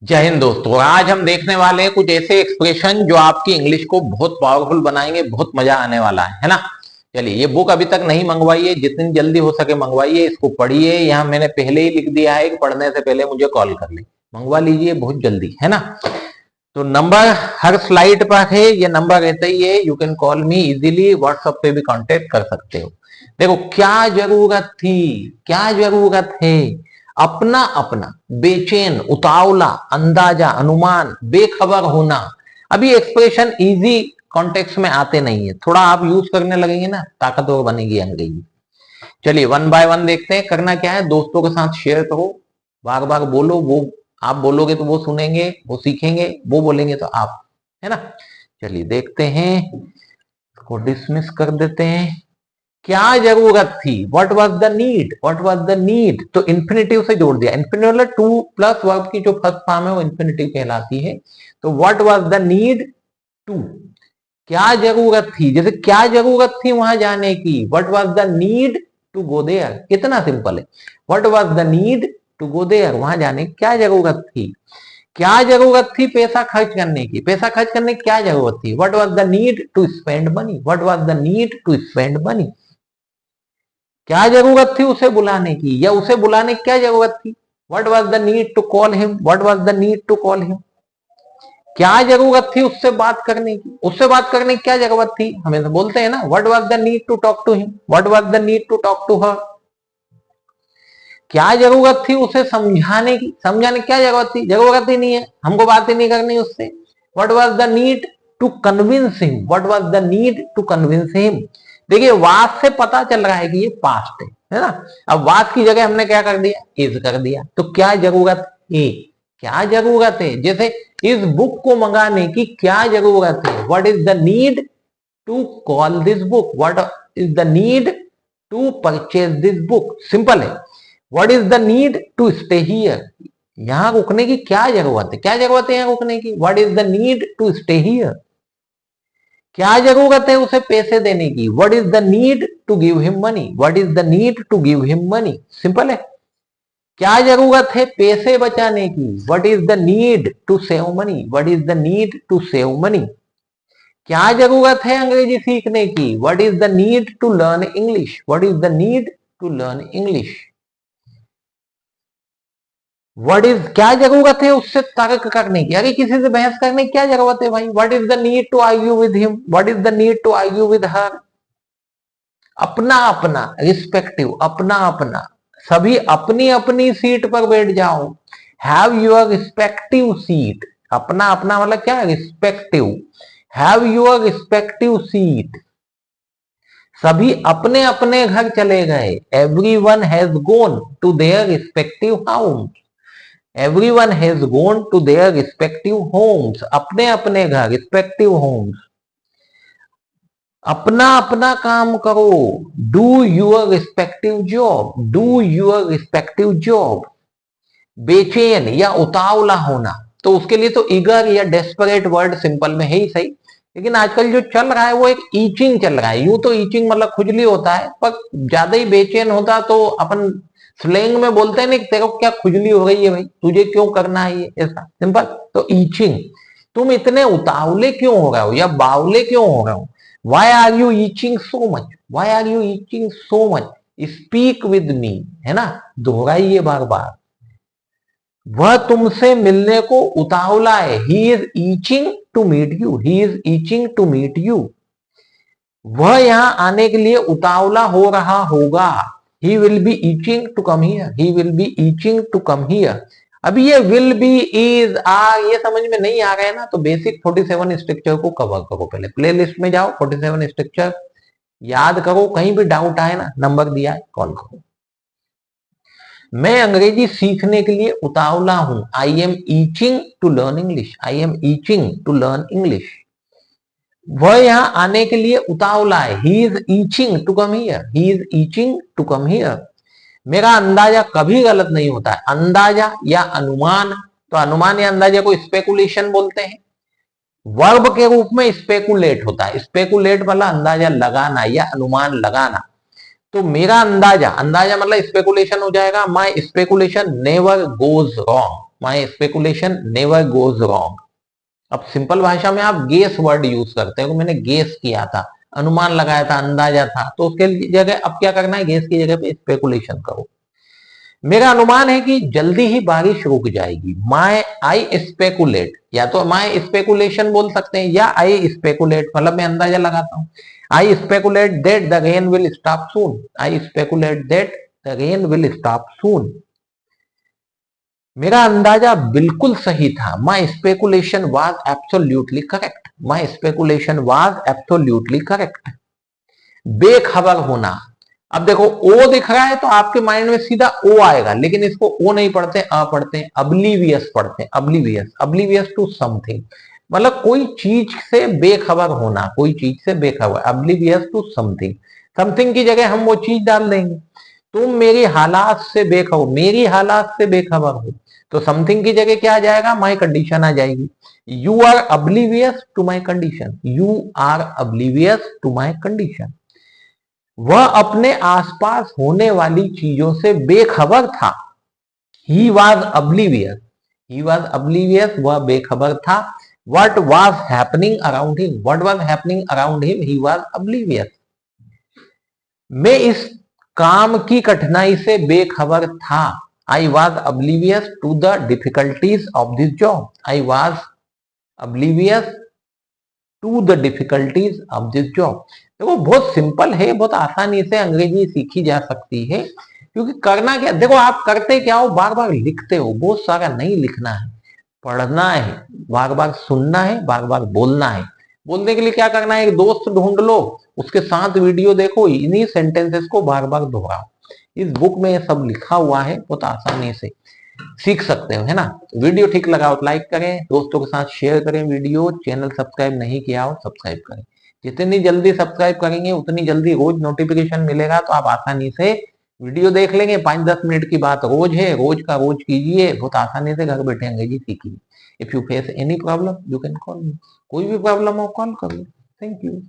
जय हिंद दोस्तों। आज हम देखने वाले हैं कुछ ऐसे एक्सप्रेशन जो आपकी इंग्लिश को बहुत पावरफुल बनाएंगे। बहुत मजा आने वाला है ना। चलिए, ये बुक अभी तक नहीं मंगवाइए, जितनी जल्दी हो सके मंगवाइए, इसको पढ़िए। यहाँ मैंने पहले ही लिख दिया है कि पढ़ने से पहले मुझे कॉल कर ले, मंगवा लीजिए बहुत जल्दी, है ना। तो नंबर हर स्लाइड पर है, ये नंबर रहता ही है। You can call me easily, WhatsApp पे भी कांटेक्ट कर सकते हो। देखो, क्या जरूरत थी, क्या जरूरत है, अपना अपना, बेचैन, उतावला, अंदाजा, अनुमान, बेखबर होना। अभी एक्सप्रेशन इजी कॉन्टेक्स्ट में आते नहीं है, थोड़ा आप यूज करने लगेंगे ना, ताकतवर बनेगी अंग्रेजी। चलिए वन बाय वन देखते हैं। करना क्या है, दोस्तों के साथ शेयर करो, बार बार बोलो। वो आप बोलोगे तो वो सुनेंगे, वो सीखेंगे, वो बोलेंगे तो आप, है ना। चलिए देखते हैं, इसको डिसमिस कर देते हैं। क्या जरूरत थी, what was the need, what was the need, तो इन्फिनेटिव से जोड़ दिया। इन्फिनेटिव मतलब टू प्लस वर्ब की जो फर्स्ट फॉर्म है वो इन्फिनेटिव कहलाती है। तो what was the need to, क्या जरूरत थी, जैसे क्या जरूरत थी वहां जाने की, what was the need to go there. कितना सिंपल है, what was the need to go there, वहां जाने की क्या जरूरत थी। क्या जरूरत थी पैसा खर्च करने की, पैसा खर्च करने की क्या जरूरत थी, what was the need to spend money, what was the need to spend money. क्या जरूरत थी उसे बुलाने की, या उसे बुलाने की क्या जरूरत थी, what was the need to call him, what was the need to call him. क्या जरूरत थी उससे बात करने की, उससे बात करने की क्या जरूरत थी, हमें तो बोलते हैं ना, what was the need to talk to him, what was the need to talk to her. क्या जरूरत थी उसे समझाने की, समझाने की क्या जरूरत थी, जरूरत ही नहीं है, हमको बात ही नहीं करनी उससे। What was the need to convince him, what was the need to convince him. देखिए, वास से पता चल रहा है कि ये पास्ट है ना। अब वास की जगह हमने क्या कर दिया, इज कर दिया। तो क्या जरूरत है, क्या जरूरत है, जैसे इस बुक को मंगाने की क्या जरूरत है, what is the need to call this book, what is the need to purchase this book. Simple है। What is the need to stay here, यहां रुकने की क्या जरूरत है, क्या जरूरत है यहां रुकने की, what is the need to stay here. क्या जरूरत है उसे पैसे देने की, what is the need to give him money, what is the need to give him money. Simple है। क्या जरूरत है पैसे बचाने की, what is the need to save money, what is the need to save money. क्या जरूरत है अंग्रेजी सीखने की, what is the need to learn English, what is the need to learn English. What is, क्या जरूरत है उससे तर्क करने की, अरे किसी से बहस करने की क्या जरूरत है भाई, what is the need to argue with him, what is the need to argue with her. अपना अपना, रिस्पेक्टिव, अपना अपना, सभी अपनी अपनी सीट पर बैठ जाओ। हैव यूर रिस्पेक्टिव सीट, अपना अपना मतलब क्या, respective. Have your respective seat, सभी अपने अपने घर चले गए। Everyone has gone to their respective house, everyone has gone to their respective homes, अपने अपने घर, रिस्पेक्टिव होम्स। अपना अपना काम करो, do your respective job, do your respective job. बेचैन या उतावला होना, तो उसके लिए तो ईगर या डेस्परेट वर्ड सिंपल में है ही सही, लेकिन आजकल जो चल रहा है वो एक ईचिंग चल रहा है। यूं तो ईचिंग मतलब खुजली होता है, पर ज्यादा ही बेचैन होता तो अपन स्लैंग में बोलते हैं ना, तेरे को क्या खुजली हो गई है भाई, तुझे क्यों करना है ये, ऐसा सिंपल। तो ईचिंग, तुम इतने उतावले क्यों हो रहे हो या बावले क्यों हो रहे हो। Why are you itching so much, why are you itching so much, speak with me, है ना, दोहराइए बार बार। वह तुमसे मिलने को उतावला है, he is itching to meet you, he is itching to meet you. वह यहां आने के लिए उतावला हो रहा होगा, he will be itching to come here, he will be itching to come here. अभी ये विल बी, इज, आर, ये समझ में नहीं आ रहा है ना, तो बेसिक 47 स्ट्रक्चर को कवर करो। पहले प्ले लिस्ट में जाओ, 47 स्ट्रक्चर याद करो, कहीं भी डाउट आए ना, नंबर दिया है, कॉल करो। मैं अंग्रेजी सीखने के लिए उतावला हूं, I am itching to learn English, I am itching to learn English. वह यहां आने के लिए उतावला है, he is itching to come here, he is itching to come here. मेरा अंदाजा कभी गलत नहीं होता है, अंदाजा या अनुमान, तो अनुमान या अंदाजा को स्पेकुलेशन बोलते हैं। वर्ब के रूप में स्पेकुलेट होता है, स्पेकुलेट मतलब अंदाजा लगाना या अनुमान लगाना। तो मेरा अंदाजा, अंदाजा मतलब स्पेकुलेशन हो जाएगा, माई स्पेकुलेशन नेवर गोज रॉन्ग, माई स्पेकुलेशन नेवर गोज रॉन्ग। अब सिंपल भाषा में आप गेस वर्ड यूज करते हो, मैंने गेस किया था, अनुमान लगाया था, अंदाजा था, तो उसके जगह अब क्या करना है, गेस की जगह पे स्पेकुलेशन करो। मेरा अनुमान है कि जल्दी ही बारिश रुक जाएगी। माई आई स्पेकुलेट, या तो माई स्पेकुलेशन बोल सकते हैं या आई स्पेकुलेट, मतलब मैं अंदाजा लगाता हूं। I speculate that the rain will stop soon. I speculate that the rain will stop soon. मेरा अंदाजा बिल्कुल सही था। My speculation was absolutely correct. My speculation was absolutely correct. बेखबर होना, अब देखो ओ दिख रहा है तो आपके माइंड में सीधा ओ आएगा, लेकिन इसको ओ नहीं पढ़ते, अ पढ़ते हैं, अब्लीवियस पढ़ते हैं, अब्लीवियस, अब्लीवियस टू समथिंग, मतलब कोई चीज से बेखबर होना, कोई चीज से बेखबर, अब्लीवियस टू समथिंग। समथिंग की जगह हम वो चीज डाल देंगे। तुम मेरी हालात से बेखबर, मेरी हालात से बेखबर हो, तो समथिंग की जगह क्या आ जाएगा, माई कंडीशन आ जाएगी। You are oblivious to my condition, you are oblivious to my condition. वह अपने आसपास होने वाली चीजों से बेखबर था। ही वॉज अब्लीवियस, ही वॉज अब्लीवियस, वह बेखबर था। What was happening around him, what was happening around him, he was oblivious. मैं इस काम की कठिनाई से बेखबर था। I was oblivious to the difficulties of this job, I was oblivious to the difficulties of this job. देखो बहुत सिंपल है, बहुत आसानी से अंग्रेजी सीखी जा सकती है, क्योंकि करना क्या, देखो आप करते क्या हो, बार बार लिखते हो, बहुत सारा नहीं लिखना है, पढ़ना है, बार बार सुनना है, बार बार बोलना है। बोलने के लिए क्या करना है, एक दोस्त ढूंढ लो, उसके साथ वीडियो देखो, इन्हीं सेंटेंसेस को बार बार दोहराओ। इस बुक में ये सब लिखा हुआ है, बहुत आसानी से सीख सकते हो, है ना। वीडियो ठीक लगा तो लाइक करें, दोस्तों के साथ शेयर करें वीडियो, चैनल सब्सक्राइब नहीं किया हो सब्सक्राइब करें। जितनी जल्दी सब्सक्राइब करेंगे उतनी जल्दी रोज नोटिफिकेशन मिलेगा, तो आप आसानी से वीडियो देख लेंगे। 5-10 मिनट की बात रोज है, रोज का रोज कीजिए, बहुत आसानी से घर बैठे अंग्रेजी सीखिए। If you face any problem you can call मी, कोई भी प्रॉब्लम हो कॉल करो। Thank you.